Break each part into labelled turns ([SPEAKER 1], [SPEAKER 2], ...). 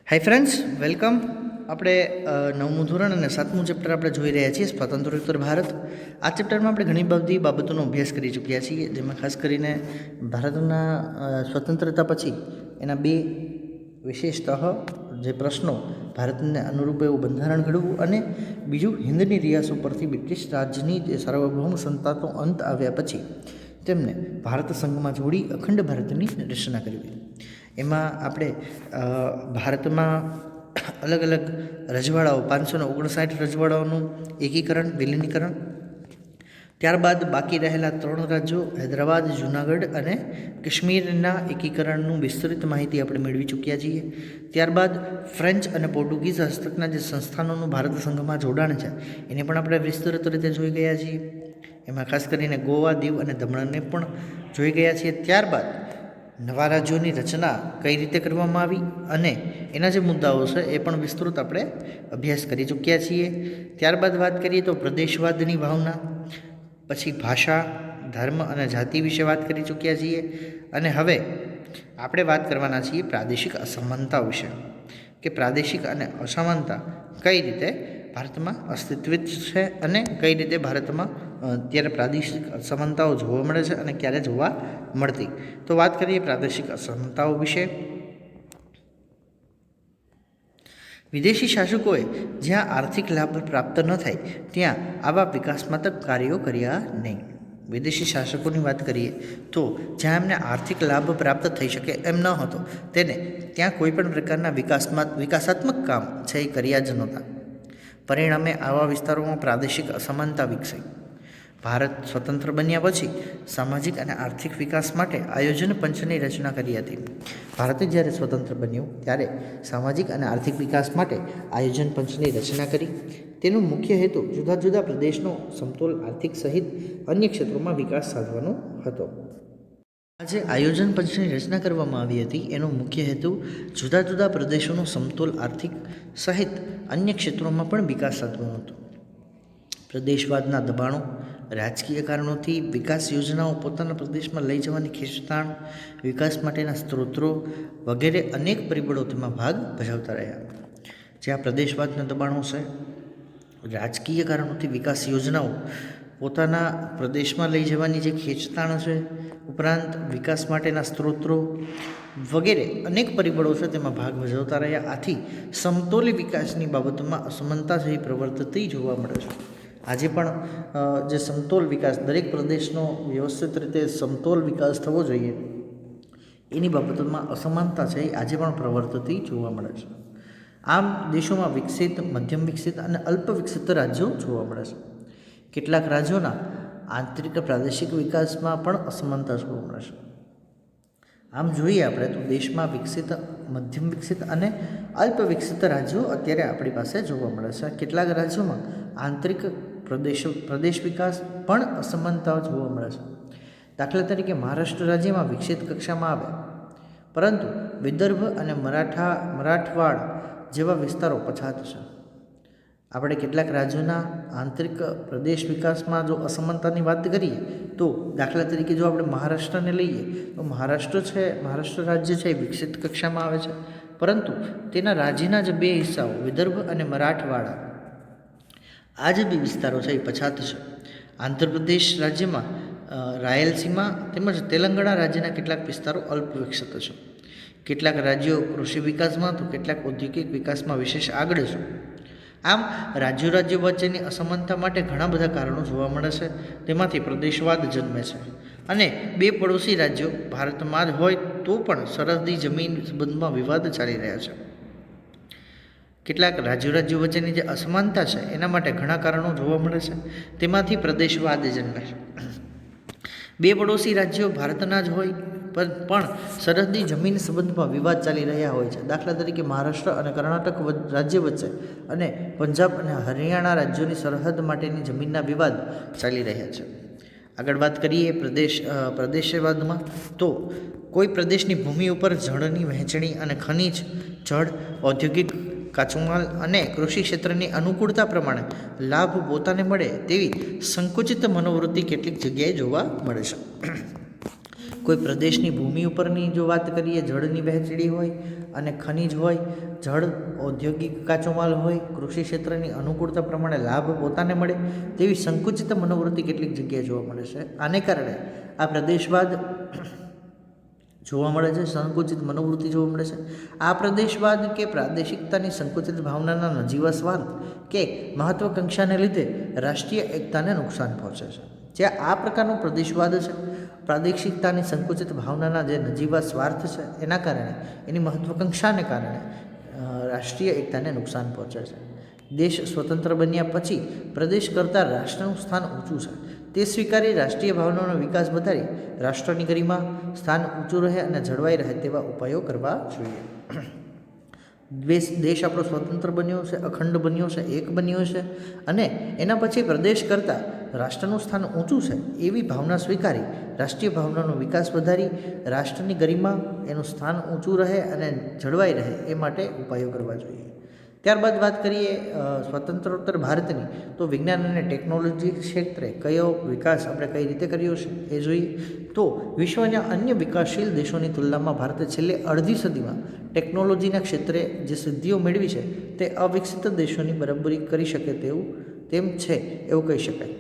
[SPEAKER 1] Hi friends, welcome. આપણે નવમું ધોરણ અને 7મું ચેપ્ટર આપણે જોઈ રહ્યા છીએ, સ્વતંત્રોત્તર ભારત. આ ચેપ્ટરમાં આપણે ઘણી બધી બાબતોનો અભ્યાસ કરી ચૂક્યા છીએ, જેમાં ખાસ કરીને ભારતના સ્વતંત્રતા પછી એના બે વિશેષતઃ જે પ્રશ્નો, ભારતને અનુરૂપ એવું બંધારણ ઘડવું અને બીજું હિન્દની રિયાસો પરથી બ્રિટિશ રાજની જે સાર્વભૌમ સત્તાનો અંત આવ્યા પછી તેમને ભારત સંઘમાં જોડી અખંડ ભારતની રચના કરવી. એમાં આપણે ભારતમાં અલગ અલગ રજવાડાઓ 559 રજવાડાઓનું એકીકરણ, વિલીનીકરણ, ત્યારબાદ બાકી રહેલા 3 રાજ્યો હૈદરાબાદ, જૂનાગઢ અને કાશ્મીરના એકીકરણનું વિસ્તૃત માહિતી આપણે મેળવી ચૂક્યા છીએ. ત્યારબાદ ફ્રેન્ચ અને પોર્ટુગીઝ હસ્તકના જે સંસ્થાનોનું ભારત સંઘમાં જોડાણ છે એને પણ આપણે વિસ્તૃત રીતે જોઈ ગયા છીએ. એમાં ખાસ કરીને ગોવા, દીવ અને દમણને પણ જોઈ ગયા છીએ. ત્યારબાદ નવા રાજ્યોની રચના કઈ રીતે કરવામાં આવી અને એના જે મુદ્દાઓ છે એ પણ વિસ્તૃત આપણે અભ્યાસ કરી ચૂક્યા છીએ. ત્યારબાદ વાત કરીએ તો પ્રદેશવાદની ભાવના, પછી ભાષા, ધર્મ અને જાતિ વિશે વાત કરી ચૂક્યા છીએ. અને હવે આપણે વાત કરવાના છીએ પ્રાદેશિક અસમાનતા વિશે, કે પ્રાદેશિક અને અસમાનતા કઈ રીતે ભારતમાં અસ્તિત્વિત છે અને કઈ રીતે ભારતમાં ત્યારે પ્રાદેશિક અસમાનતાઓ જોવા મળે છે અને ક્યારે જોવા મળતી. તો વાત કરીએ પ્રાદેશિક અસમાનતાઓ વિશે. વિદેશી શાસકોએ જ્યાં આર્થિક લાભ પ્રાપ્ત ન થાય ત્યાં આવા વિકાસાત્મક કાર્યો કર્યા નહીં. વિદેશી શાસકોની વાત કરીએ તો જ્યાં એમને આર્થિક લાભ પ્રાપ્ત થઈ શકે એમ ન હતો તેને ત્યાં કોઈ પણ પ્રકારના વિકાસાત્મક કામ છે એ કર્યા જ નહોતા. પરિણામે આવા વિસ્તારોમાં પ્રાદેશિક અસમાનતા વિકસાઈ. ભારત સ્વતંત્ર બન્યા પછી સામાજિક અને આર્થિક વિકાસ માટે આયોજન પંચની રચના કરી હતી. ભારત જ્યારે સ્વતંત્ર બન્યું ત્યારે સામાજિક અને આર્થિક વિકાસ માટે આયોજન પંચની રચના કરી. તેનો મુખ્ય હેતુ જુદા જુદા પ્રદેશનો સમતોલ આર્થિક સહિત અન્ય ક્ષેત્રોમાં વિકાસ સાધવાનો હતો. આજે આયોજન પંચની રચના કરવામાં આવી હતી એનો મુખ્ય હેતુ જુદા જુદા પ્રદેશોનો સમતોલ આર્થિક સહિત અન્ય ક્ષેત્રોમાં પણ વિકાસ સાધવાનો હતો. પ્રદેશવાદના દબાણો, રાજકીય કારણોથી વિકાસ યોજનાઓ પોતાના પ્રદેશમાં લઈ જવાની ખેંચતાણ, વિકાસ માટેના સ્ત્રોતો વગેરે અનેક પરિબળો તેમાં ભાગ ભજવતા રહ્યા. જે આ પ્રદેશવાદના દબાણો છે, રાજકીય કારણોથી વિકાસ યોજનાઓ પોતાના પ્રદેશમાં લઈ જવાની જે ખેંચતાણ છે, ઉપરાંત વિકાસ માટેના સ્ત્રોતો વગેરે અનેક પરિબળો છે તેમાં ભાગ ભજવતા રહ્યા. આથી સમતોલી વિકાસની બાબતમાં અસમાનતા જેવી પ્રવર્તતી જોવા મળે છે. આજે પણ જે સમતોલ વિકાસ, દરેક પ્રદેશનો વ્યવસ્થિત રીતે સમતોલ વિકાસ થવો જોઈએ એની બાબતોમાં અસમાનતા છે એ આજે પણ પ્રવર્તતી જોવા મળે છે. આમ દેશોમાં વિકસિત, મધ્યમ વિકસિત અને અલ્પ વિકસિત રાજ્યો જોવા મળે છે. કેટલાક રાજ્યોના આંતરિક પ્રાદેશિક વિકાસમાં પણ અસમાનતા જોવા મળે છે. આમ જોઈએ આપણે તો દેશમાં વિકસિત, મધ્યમ વિકસિત અને અલ્પ વિકસિત રાજ્યો અત્યારે આપણી પાસે જોવા મળે છે. કેટલાક રાજ્યોમાં આંતરિક પ્રદેશ વિકાસ પણ અસમાનતાઓ જોવા મળે છે. દાખલા તરીકે મહારાષ્ટ્ર રાજ્યમાં વિકસિત કક્ષામાં આવે, પરંતુ વિદર્ભ અને મરાઠવાડ જેવા વિસ્તારો પછાત છે. આપણે કેટલાક રાજ્યોના આંતરિક પ્રદેશ વિકાસમાં જો અસમાનતાની વાત કરીએ તો દાખલા તરીકે જો આપણે મહારાષ્ટ્રને લઈએ તો મહારાષ્ટ્ર રાજ્ય છે એ વિકસિત કક્ષામાં આવે છે, પરંતુ તેના રાજ્યના જે બે હિસ્સાઓ વિદર્ભ અને મરાઠવાડા આ જે બે વિસ્તારો છે એ પછાત છે. આંધ્રપ્રદેશ રાજ્યમાં રાયલસીમા તેમજ તેલંગાણા રાજ્યના કેટલાક વિસ્તારો અલ્પ વિકસિત છે. કેટલાક રાજ્યો કૃષિ વિકાસમાં તો કેટલાક ઔદ્યોગિક વિકાસમાં વિશેષ આગળ છે. આમ રાજ્યો વચ્ચેની અસમાનતા માટે ઘણા બધા કારણો જોવા મળે છે. તેમાંથી પ્રદેશવાદ જન્મે છે અને બે પડોશી રાજ્યો ભારતમાં જ હોય તો પણ સરહદી જમીન સંબંધમાં વિવાદ ચાલી રહ્યા છે. કેટલાક રાજ્યો વચ્ચેની જે અસમાનતા છે એના માટે ઘણા કારણો જોવા મળે છે. તેમાંથી પ્રદેશવાદ જન્મે છે. બે પડોશી રાજ્યો ભારતના જ હોય પણ સરહદી જમીન સંબંધમાં વિવાદ ચાલી રહ્યા હોય છે. દાખલા તરીકે મહારાષ્ટ્ર અને કર્ણાટક રાજ્ય વચ્ચે અને પંજાબ અને હરિયાણા રાજ્યોની સરહદ માટેની જમીનના વિવાદ ચાલી રહ્યા છે. આગળ વાત કરીએ પ્રદેશવાદમાં તો કોઈ પ્રદેશની ભૂમિ ઉપર જળની વહેંચણી અને ખનિજ, જળ, ઔદ્યોગિક, કાચો માલ અને કૃષિ ક્ષેત્રની અનુકૂળતા પ્રમાણે લાભ પોતાને મળે તેવી સંકુચિત મનોવૃત્તિ કેટલીક જગ્યાએ જોવા મળે છે. કોઈ પ્રદેશની ભૂમિ ઉપરની જો વાત કરીએ, જળની વહેંચણી હોય અને ખનિજ હોય, જળ ઔદ્યોગિક કાચો માલ હોય, કૃષિ ક્ષેત્રની અનુકૂળતા પ્રમાણે લાભ પોતાને મળે તેવી સંકુચિત મનોવૃત્તિ કેટલીક જગ્યાએ જોવા મળે છે. આને કારણે આ પ્રદેશવાદ જોવા મળે છે, સંકુચિત મનોવૃત્તિ જોવા મળે છે. આ પ્રદેશવાદ કે પ્રાદેશિકતાની સંકુચિત ભાવનાના નજીવા સ્વાર્થ કે મહત્વાકાંક્ષાને લીધે રાષ્ટ્રીય એકતાને નુકસાન પહોંચે છે. જ્યાં આ પ્રકારનો પ્રદેશવાદ છે, પ્રાદેશિકતાની સંકુચિત ભાવનાના જે નજીવા સ્વાર્થ છે, એના કારણે, એની મહત્વાકાંક્ષાને કારણે રાષ્ટ્રીય એકતાને નુકસાન પહોંચે છે. દેશ સ્વતંત્ર બન્યા પછી પ્રદેશ કરતાં રાષ્ટ્રનું સ્થાન ઊંચું છે તે સ્વીકારી રાષ્ટ્રીય ભાવનાનો વિકાસ વધારી રાષ્ટ્રની ગરિમા, સ્થાન ઊંચું રહે અને જળવાઈ રહે તેવા ઉપાયો કરવા જોઈએ. દેશ આપણો સ્વતંત્ર બન્યો છે, અખંડ બન્યો છે, એક બન્યો છે અને એના પછી પ્રદેશ કરતાં રાષ્ટ્રનું સ્થાન ઊંચું છે એવી ભાવના સ્વીકારી રાષ્ટ્રીય ભાવનાનો વિકાસ વધારી રાષ્ટ્રની ગરિમા, એનું સ્થાન ઊંચું રહે અને જળવાઈ રહે એ માટે ઉપાયો કરવા જોઈએ. ત્યારબાદ વાત કરીએ સ્વતંત્રોત્તર ભારતની, તો વિજ્ઞાન અને ટેકનોલોજી ક્ષેત્રે કયો વિકાસ આપણે કઈ રીતે કર્યો છે એ જોઈએ. તો વિશ્વના અન્ય વિકાસશીલ દેશોની તુલનામાં ભારતે છેલ્લે અડધી સદીમાં ટેકનોલોજીના ક્ષેત્રે જે સિદ્ધિઓ મેળવી છે તે અવિકસિત દેશોની બરાબરી કરી શકે તેમ છે એવું કહી શકાય.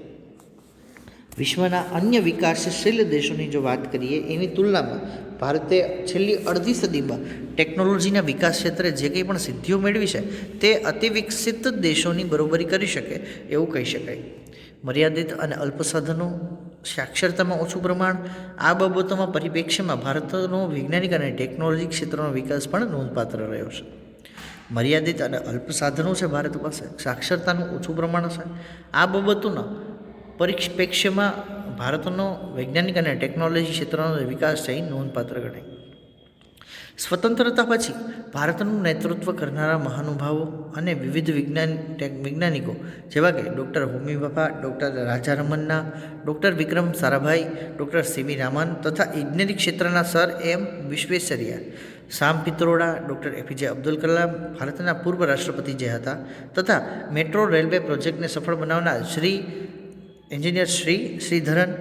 [SPEAKER 1] વિશ્વના અન્ય વિકાસશીલ દેશોની જો વાત કરીએ એની તુલનામાં ભારતે છેલ્લી અડધી સદીમાં ટેકનોલોજીના વિકાસ ક્ષેત્રે જે કંઈ પણ સિદ્ધિઓ મેળવી છે તે અતિ વિકસિત દેશોની બરોબરી કરી શકે એવું કહી શકાય. મર્યાદિત અને અલ્પ સાધનો, સાક્ષરતામાં ઓછું પ્રમાણ, આ બાબતોમાં પરિપ્રેક્ષ્યમાં ભારતનો વૈજ્ઞાનિક અને ટેકનોલોજી ક્ષેત્રનો વિકાસ પણ નોંધપાત્ર રહ્યો છે. મર્યાદિત અને અલ્પ સાધનો છે ભારત પાસે, સાક્ષરતાનું ઓછું પ્રમાણ છે, આ બાબતોના પરિપ્રેક્ષ્યમાં ભારતનો વૈજ્ઞાનિક અને ટેકનોલોજી ક્ષેત્રનો વિકાસ છે એ નોંધપાત્ર ગણાય. સ્વતંત્રતા પછી ભારતનું નેતૃત્વ કરનારા મહાનુભાવો અને વિવિધ વૈજ્ઞાનિકો જેવા કે ડૉક્ટર હોમી ભાભા, ડૉક્ટર રાજા Ramana, doctor Vikram Sarabhai, doctor C V Raman તથા ઇજનેરી ક્ષેત્રના સર એમ વિશ્વેશ્વરૈયા, સામ પિત્રોડા, ડૉક્ટર એપીજે અબ્દુલ કલામ, ભારતના પૂર્વ રાષ્ટ્રપતિ જે હતા, તથા મેટ્રો રેલવે પ્રોજેક્ટને સફળ બનાવનાર એન્જિનિયર શ્રીધરન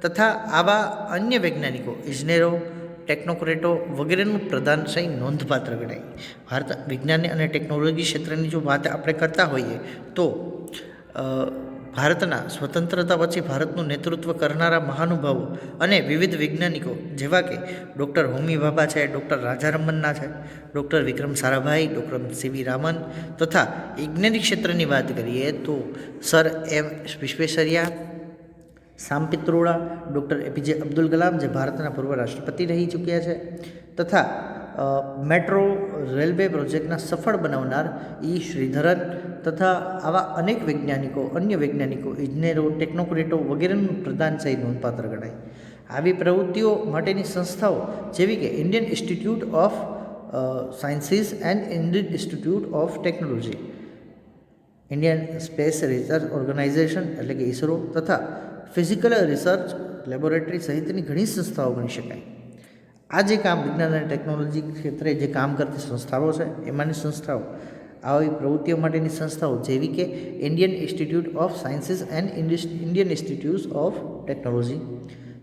[SPEAKER 1] તથા આવા અન્ય વૈજ્ઞાનિકો, ઇજનેરો, ટેકનોક્રેટો વગેરેનું પ્રદાન સહી નોંધપાત્ર ગણાય. ભારત વિજ્ઞાન અને ટેકનોલોજી ક્ષેત્રની જો વાત આપણે કરતા હોઈએ તો ભારતના સ્વતંત્રતા પછી ભારતનું નેતૃત્વ કરનારા મહાનુભાવો અને વિવિધ વૈજ્ઞાનિકો જેવા કે ડૉક્ટર હોમી ભાભા છે, ડૉક્ટર રાજા રમન્ના છે, doctor Vikram Sarabhai, doctor C V Raman તથા ઇજનેરી ક્ષેત્રની વાત કરીએ તો સર એમ વિશ્વેશ્વરૈયા, સામ પિત્રોડા, ડૉક્ટર એપીજે અબ્દુલ કલામ જે ભારતના પૂર્વ રાષ્ટ્રપતિ રહી ચૂક્યા છે, તથા મેટ્રો રેલવે પ્રોજેક્ટના સફળ બનાવનાર શ્રીધરન તથા આવા અનેક વૈજ્ઞાનિકો, અન્ય વૈજ્ઞાનિકો, ઇજનેરો, ટેકનોક્રેટો વગેરેનું પ્રદાન છે નોંધપાત્ર ગણાય. આવી પ્રવૃત્તિઓ માટેની સંસ્થાઓ જેવી કે Indian Institute of Sciences and Indian Institute of Technology, Indian Space Research Organisation એટલે કે ઇસરો તથા ફિઝિકલ રિસર્ચ લેબોરેટરી સહિતની ઘણી સંસ્થાઓ ગણી શકાય. આ જે કામ વિજ્ઞાન અને ટેકનોલોજી ક્ષેત્રે જે કામ કરતી સંસ્થાઓ છે એમાંની સંસ્થાઓ, આવી પ્રવૃત્તિઓ માટેની સંસ્થાઓ જેવી કે Indian Institute of Sciences and Indian Institute of technology,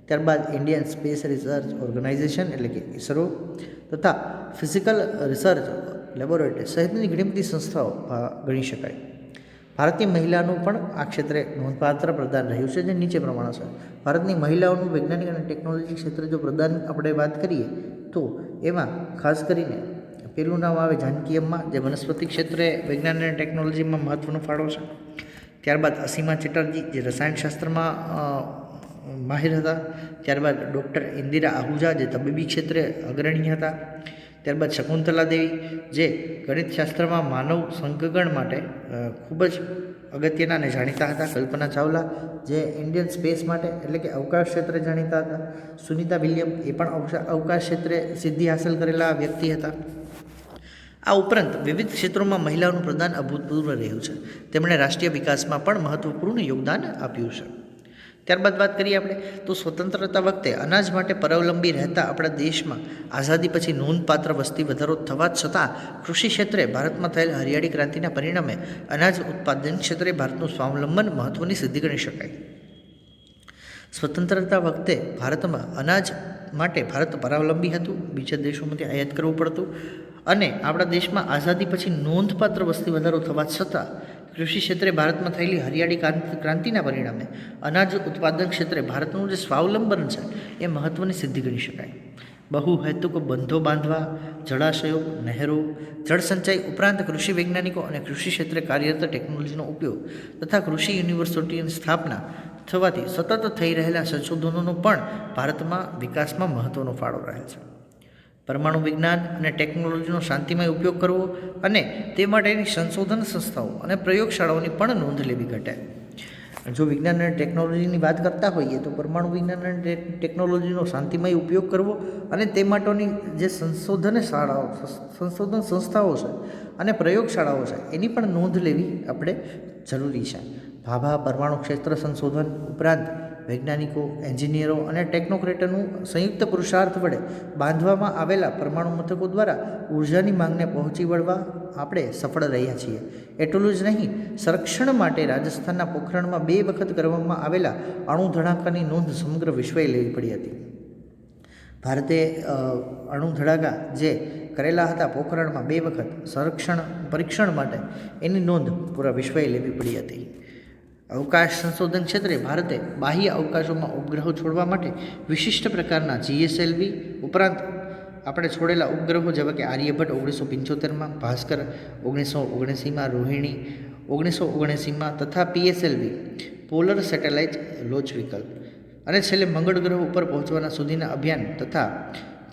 [SPEAKER 1] ત્યારબાદ ઇન્ડિયન સ્પેસ રિસર્ચ ઓર્ગેનાઇઝેશન એટલે કે ઇસરો તથા ફિઝિકલ રિસર્ચ લેબોરેટરી સહિતની ઘણી બધી સંસ્થાઓ ગણી શકાય. ભારતીય મહિલાનું પણ આ ક્ષેત્રે નોંધપાત્ર પ્રદાન રહ્યું છે જે નીચે પ્રમાણે છે. ભારતની મહિલાઓનું વૈજ્ઞાનિક અને ટેકનોલોજી ક્ષેત્રે જો પ્રદાન આપણે વાત કરીએ તો એમાં ખાસ કરીને પેલું નામ આવે જાનકી અમ્મા જે વનસ્પતિ ક્ષેત્રે વિજ્ઞાન અને ટેકનોલોજીમાં મહત્ત્વનો ફાળો છે. ત્યારબાદ અસીમા ચેટર્જી જે રસાયણશાસ્ત્રમાં માહિર હતા. ત્યારબાદ ડૉક્ટર ઇન્દિરા આહુજા જે તબીબી ક્ષેત્રે અગ્રણી હતા. ત્યારબાદ શકુંતલા દેવી જે ગણિતશાસ્ત્રમાં માનવ સંકગણ માટે ખૂબ જ અગત્યના અને જાણીતા હતા. કલ્પના ચાવલા જે ઇન્ડિયન સ્પેસ માટે એટલે કે અવકાશ ક્ષેત્રે જાણીતા હતા. સુનિતા વિલિયમ એ પણ અવકાશ ક્ષેત્રે સિદ્ધિ હાંસલ કરેલા વ્યક્તિ હતા. આ ઉપરાંત વિવિધ ક્ષેત્રોમાં મહિલાઓનું પ્રદાન અભૂતપૂર્વ રહ્યું છે. તેમણે રાષ્ટ્રીય વિકાસમાં પણ મહત્ત્વપૂર્ણ યોગદાન આપ્યું છે. ત્યારબાદ વાત કરીએ આપણે તો સ્વતંત્રતા વખતે અનાજ માટે પરાવલંબી રહેતા આપણા દેશમાં આઝાદી પછી નોંધપાત્ર વસ્તી વધારો થવા છતાં કૃષિ ક્ષેત્રે ભારતમાં થયેલ હરિયાળી ક્રાંતિના પરિણામે અનાજ ઉત્પાદન ક્ષેત્રે ભારતનું સ્વાવલંબન મહત્ત્વની સિદ્ધિ ગણી શકાય. સ્વતંત્રતા વખતે ભારતમાં અનાજ માટે ભારત પરાવલંબી હતું, બીજા દેશોમાંથી આયાત કરવું પડતું અને આપણા દેશમાં આઝાદી પછી નોંધપાત્ર વસ્તી વધારો થવા છતાં કૃષિ ક્ષેત્રે ભારતમાં થયેલી હરિયાળી ક્રાંતિના પરિણામે અનાજ ઉત્પાદન ક્ષેત્રે ભારતનું જે સ્વાવલંબન છે એ મહત્ત્વની સિદ્ધિ ગણી શકાય. બહુહેતુક બંધો બાંધવા, જળાશયો, નહેરો, જળસંચય ઉપરાંત કૃષિ વૈજ્ઞાનિકો અને કૃષિ ક્ષેત્રે કાર્યરત ટેકનોલોજીનો ઉપયોગ તથા કૃષિ યુનિવર્સિટીની સ્થાપના થવાથી સતત થઈ રહેલા સંશોધનોનો પણ ભારતમાં વિકાસમાં મહત્ત્વનો ફાળો રહે છે. પરમાણુ વિજ્ઞાન અને ટેકનોલોજીનો શાંતિમય ઉપયોગ કરવો અને તે માટેની સંશોધન સંસ્થાઓ અને પ્રયોગશાળાઓની પણ નોંધ લેવી ઘટે. જો વિજ્ઞાન અને ટેકનોલોજીની વાત કરતા હોઈએ તો પરમાણુ વિજ્ઞાન અને ટેકનોલોજીનો શાંતિમય ઉપયોગ કરવો અને તે માટેની જે સંશોધન સંસ્થાઓ છે અને પ્રયોગશાળાઓ છે એની પણ નોંધ લેવી આપણે જરૂરી છે. ભાભા પરમાણુ ક્ષેત્ર સંશોધન ઉપરાંત વૈજ્ઞાનિકો, એન્જિનિયરો અને ટેકનોક્રેટોનું સંયુક્ત પુરુષાર્થ વડે બાંધવામાં આવેલા પરમાણુ મથકો દ્વારા ઉર્જાની માંગને પહોંચી વળવા આપણે સફળ રહ્યા છીએ. એટલું જ નહીં, સંરક્ષણ માટે રાજસ્થાનના પોખરણમાં 2 વખત કરવામાં આવેલા અણુ ધડાકાની નોંધ સમગ્ર વિશ્વએ લેવી પડી હતી. ભારતે અણુ ધડાકા જે કરેલા હતા પોખરણમાં 2 વખત સંરક્ષણ પરીક્ષણ માટે એની નોંધ પૂરા વિશ્વએ લેવી પડી હતી. અવકાશ સંશોધન ક્ષેત્રે ભારતે બાહ્ય અવકાશોમાં ઉપગ્રહો છોડવા માટે વિશિષ્ટ પ્રકારના GSLV ઉપરાંત આપણે છોડેલા ઉપગ્રહો જેવા કે આર્યભટ્ટ 1975માં, ભાસ્કર 1979માં, રોહિણી 1979માં તથા PSLV polar satellite launch vehicle અને છેલ્લે મંગળ ગ્રહ ઉપર પહોંચવાના સુધીના અભિયાન તથા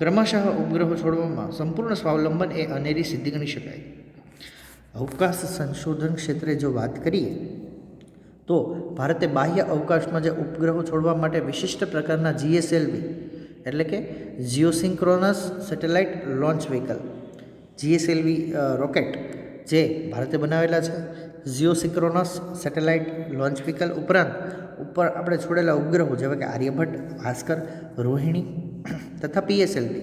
[SPEAKER 1] ક્રમશઃ ઉપગ્રહો છોડવામાં સંપૂર્ણ સ્વાવલંબન એ અનેરી સિદ્ધિ ગણી શકાય. અવકાશ સંશોધન ક્ષેત્રે જો વાત કરીએ તો ભારતે બાહ્ય અવકાશમાં જે ઉપગ્રહો છોડવા માટે વિશિષ્ટ પ્રકારના GSLV એટલે કે geosynchronous satellite launch vehicle GSLV rocket જે ભારતે બનાવેલા છે, જીઓસિન્ક્રોનસ સેટેલાઇટ લોન્ચ વ્હીકલ ઉપરાંત ઉપર આપણે છોડેલા ઉપગ્રહો જેવા કે આર્યભટ્ટ, ભાસ્કર, રોહિણી તથા PSLV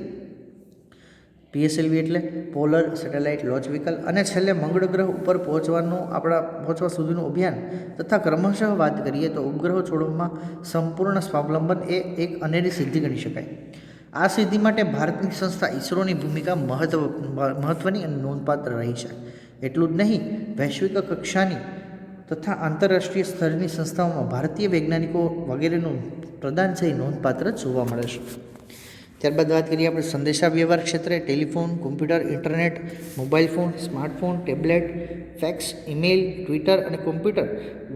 [SPEAKER 1] એટલે પોલર સેટેલાઇટ લોન્ચ વ્હીકલ અને છેલ્લે મંગળ ગ્રહ ઉપર પહોંચવા સુધીનું અભિયાન તથા ક્રમશઃ વાત કરીએ તો ઉપગ્રહો છોડવામાં સંપૂર્ણ સ્વાવલંબન એ એક અનેરી સિદ્ધિ ગણી શકાય. આ સિદ્ધિ માટે ભારતની સંસ્થા ઇસરોની ભૂમિકા મહત્ત્વની અને નોંધપાત્ર રહી છે. એટલું જ નહીં, વૈશ્વિક કક્ષાની તથા આંતરરાષ્ટ્રીય સ્તરની સંસ્થાઓમાં ભારતીય વૈજ્ઞાનિકો વગેરેનું પ્રદાન છે નોંધપાત્ર જોવા મળે છે. ત્યારબાદ વાત કરીએ આપણે સંદેશા વ્યવહાર ક્ષેત્રે telephone, computer, internet, mobile phone, smartphone, tablet, fax, email, Twitter અને કોમ્પ્યુટર,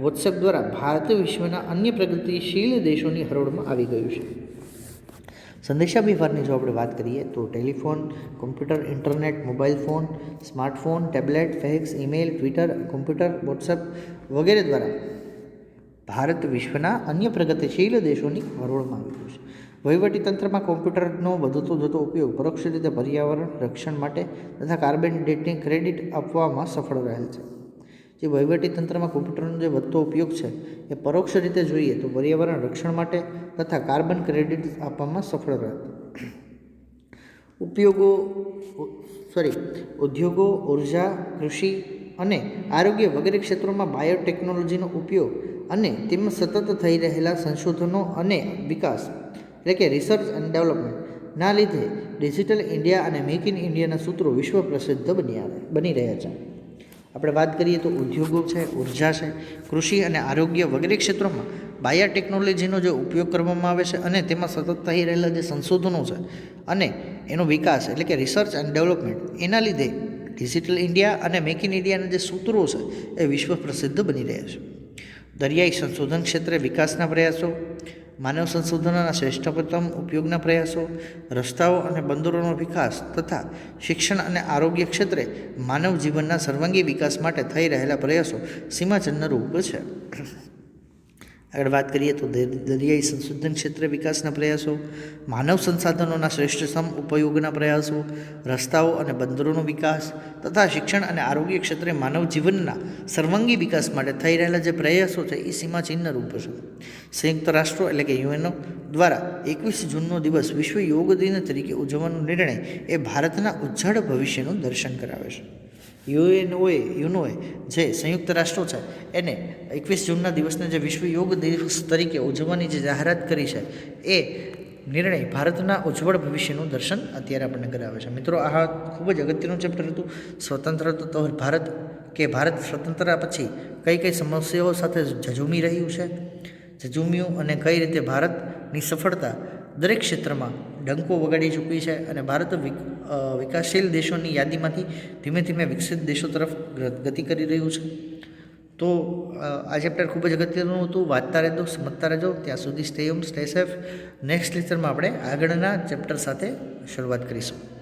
[SPEAKER 1] વોટ્સએપ દ્વારા ભારત વિશ્વના અન્ય પ્રગતિશીલ દેશોની હરોળમાં આવી ગયું છે. સંદેશા વ્યવહારની જો આપણે વાત કરીએ તો telephone, computer, internet, mobile phone, smartphone, tablet, fax, email, Twitter, computer, WhatsApp વગેરે દ્વારા ભારત વિશ્વના અન્ય પ્રગતિશીલ દેશોની હરોળમાં આવી ગયું છે. વહીવટીતંત્રમાં કોમ્પ્યુટરનો વધતો જતો ઉપયોગ પરોક્ષ રીતે પર્યાવરણ રક્ષણ માટે તથા કાર્બન ડેટિંગ ક્રેડિટ આપવામાં સફળ રહેલ છે. જે વહીવટીતંત્રમાં કોમ્પ્યુટરનો જે વધતો ઉપયોગ છે એ પરોક્ષ રીતે જોઈએ તો પર્યાવરણ રક્ષણ માટે તથા કાર્બન ક્રેડિટ આપવામાં સફળ રહે. ઉદ્યોગો, ઉર્જા, કૃષિ અને આરોગ્ય વગેરે ક્ષેત્રોમાં બાયોટેકનોલોજીનો ઉપયોગ અને તેમાં સતત થઈ રહેલા સંશોધનો અને વિકાસ એટલે કે રિસર્ચ એન્ડ ડેવલપમેન્ટના લીધે ડિજિટલ ઇન્ડિયા અને મેક ઇન ઇન્ડિયાના સૂત્રો વિશ્વ પ્રસિદ્ધ બની રહ્યા છે. આપણે વાત કરીએ તો ઉદ્યોગો છે, ઉર્જા છે, કૃષિ અને આરોગ્ય વગેરે ક્ષેત્રોમાં બાયોટેકનોલોજીનો જે ઉપયોગ કરવામાં આવે છે અને તેમાં સતત થઈ રહેલા જે સંશોધનો છે અને એનો વિકાસ એટલે કે રિસર્ચ એન્ડ ડેવલપમેન્ટ એના લીધે ડિજિટલ ઇન્ડિયા અને મેક ઇન ઇન્ડિયાના જે સૂત્રો છે એ વિશ્વ પ્રસિદ્ધ બની રહ્યા છે. દરિયાઈ સંશોધન ક્ષેત્રે વિકાસના પ્રયાસો, માનવ સંશોધનોના શ્રેષ્ઠતમ ઉપયોગના પ્રયાસો, રસ્તાઓ અને બંદરોનો વિકાસ તથા શિક્ષણ અને આરોગ્ય ક્ષેત્રે માનવ જીવનના સર્વાંગી વિકાસ માટે થઈ રહેલા પ્રયાસો સીમાચિહ્ન રૂપ છે. આગળ વાત કરીએ તો દરિયાઈ સંશોધન ક્ષેત્રે વિકાસના પ્રયાસો, માનવ સંસાધનોના શ્રેષ્ઠતમ ઉપયોગના પ્રયાસો, રસ્તાઓ અને બંદરોનો વિકાસ તથા શિક્ષણ અને આરોગ્ય ક્ષેત્રે માનવ જીવનના સર્વાંગી વિકાસ માટે થઈ રહેલા જે પ્રયાસો છે એ સીમાચિહ્ન રૂપ છે. સંયુક્ત રાષ્ટ્રો એટલે કે યુએનઓ દ્વારા 21 જૂનનો દિવસ વિશ્વ યોગ દિન તરીકે ઉજવવાનો નિર્ણય એ ભારતના ઉજ્જળ ભવિષ્યનું દર્શન કરાવે છે. યુએનઓએ જે સંયુક્ત રાષ્ટ્રો છે એને 21 જૂનના દિવસને જે વિશ્વ યોગ દિવસ તરીકે ઉજવવાની જે જાહેરાત કરી છે એ નિર્ણય ભારતના ઉજ્જવળ ભવિષ્યનું દર્શન અત્યારે આપણને કરાવે છે. મિત્રો, આ ખૂબ જ અગત્યનું ચેપ્ટર હતું. સ્વતંત્ર તો ભારત ભારત સ્વતંત્રતા પછી કઈ કઈ સમસ્યાઓ સાથે ઝઝૂમી રહ્યું છે, ઝઝૂમ્યું, અને કઈ રીતે ભારતની સફળતા દરેક ક્ષેત્રમાં ડંકો વગાડી ચૂકી છે અને ભારત વિકાસશીલ દેશોની યાદીમાંથી ધીમે ધીમે વિકસિત દેશો તરફ ગતિ કરી રહ્યું છે. તો આ ચેપ્ટર ખૂબ જ અગત્યનું હતું. વાંચતા રહેજો, સમજતા રહેજો. ત્યાં સુધી stay home, stay safe. Next લેક્ચરમાં આપણે આગળના ચેપ્ટર સાથે શરૂઆત કરીશું.